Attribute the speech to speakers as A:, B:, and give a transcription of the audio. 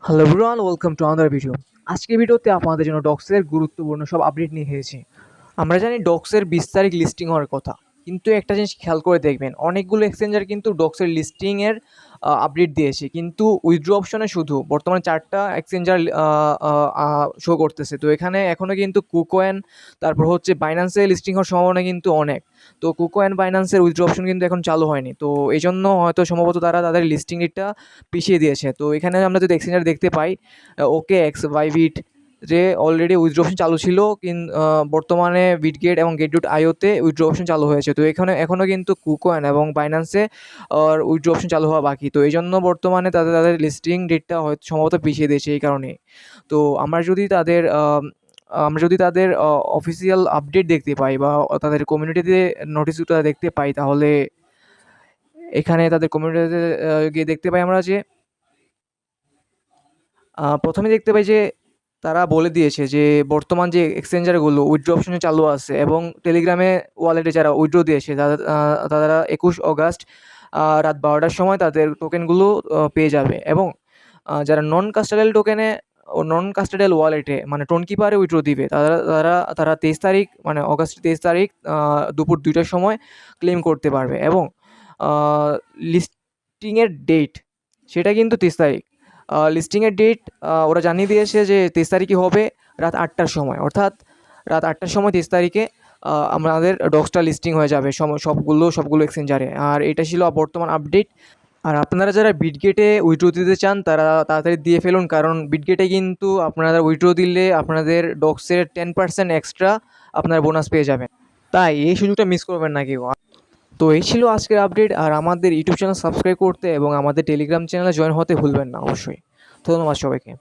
A: Hello everyone, welcome to another video. আজকের ভিডিওতে আপনাদের জন্য ডক্সের গুরুত্বপূর্ণ সব আপডেট নিয়ে এসেছি। আমরা জানি ডক্সের 20 তারিখ লিস্টিং হওয়ার কথা, কিন্তু একটা জিনিস খেয়াল করে দেখবেন, অনেকগুলো এক্সচেঞ্জার কিন্তু ডক্সের লিস্টিংয়ের আপডেট দিয়েছে, কিন্তু উইথড্র অপশনে শুধু বর্তমানে 4টা এক্সচেঞ্জার শো করতেছে। তো এখানে এখনও কিন্তু কুকোয়েন, তারপর হচ্ছে বাইন্যান্সে লিস্টিং হওয়ার সম্ভাবনা কিন্তু অনেক। তো কুকোয়েন বাইন্যান্সের উইথড্র অপশন কিন্তু এখন চালু হয়নি, তো এই জন্য হয়তো সম্ভবত তারা তাদের লিস্টিং ডেটটা পিছিয়ে দিয়েছে। তো এখানে আমরা যদি এক্সচেঞ্জার দেখতে পাই, ওকে এক্স বাইবিট যে অলরেডি উইথড্র অপশন চালু ছিল, বর্তমানে বিটগেট এবং গেটডট আইওতে উইথড্র অপশন চালু হয়েছে। তো এখানে এখনও কিন্তু কুকোয়েন এবং বাইন্যান্সে উইথড্র অপশন চালু হওয়া বাকি। তো এই জন্য বর্তমানে তাদের লিস্টিং ডেটটা হয়তো সম্ভবত পিছিয়ে দিয়েছে এই কারণে। তো আমরা যদি তাদের অফিসিয়াল আপডেট দেখতে পাই বা তাদের কমিউনিটিতে নোটিশটা দেখতে পাই, তাহলে এখানে তাদের কমিউনিটিতে গিয়ে দেখতে পাই আমরা যে প্রথমে দেখতে পাই যে তারা বলে দিয়েছে যে বর্তমান যে এক্সচেঞ্জারগুলো উইথড্র অপশনে চালু আছে এবং টেলিগ্রামে ওয়ালেটে যারা উইথড্র দিয়েছে তারা 21 অগাস্ট রাত 12টার সময় তাদের টোকেনগুলো পেয়ে যাবে। এবং যারা নন কাস্টাডিয়াল ওয়ালেটে মানে টোনকিপারে উইথড্র দিবে, তারা 23 তারিখ মানে অগাস্টের 23 তারিখ দুপুর 2টার সময় ক্লেম করতে পারবে। এবং লিস্টিংয়ের ডেট সেটা কিন্তু 23 তারিখ। লিস্টিংয়ের ডেট ওরা জানিয়ে দিয়েছে যে 23 তারিখই হবে রাত 8টার সময়, অর্থাৎ রাত 8টার সময় 23 তারিখে আমাদের ডক্সটা লিস্টিং হয়ে যাবে সবগুলো এক্সচেঞ্জারে। আর এটা ছিল বর্তমান আপডেট। আর আপনারা যারা বিটগেটে উইথড্র দিতে চান তারা তাড়াতাড়ি দিয়ে ফেলুন, কারণ বিটগেটে কিন্তু আপনারা উইথড্র দিলে আপনাদের ডক্সের 10% এক্সট্রা আপনার বোনাস পেয়ে যাবেন। তাই এই সুযোগটা মিস করবেন না কেউ। তো এই ছিল আজকের আপডেট। আর আমাদের ইউটিউব চ্যানেল সাবস্ক্রাইব করতে এবং আমাদের টেলিগ্রাম চ্যানেলে জয়েন হতে ভুলবেন না অবশ্যই। ধন্যবাদ সবাইকে।